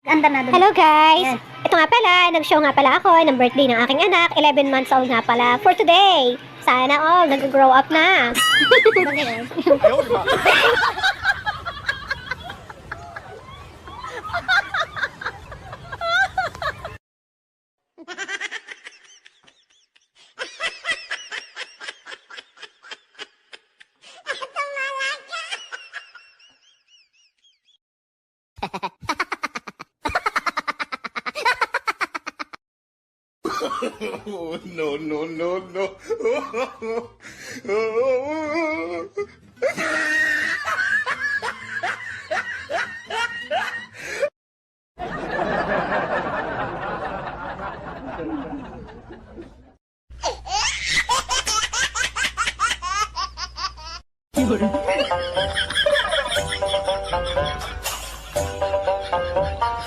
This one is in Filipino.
Andar na doon. Hello guys! Yan. Ito nga pala, nag-show nga pala ako ng birthday ng aking anak. 11 months old nga pala for today. Sana all, nag-grow up na. Oh, no, no, no, no.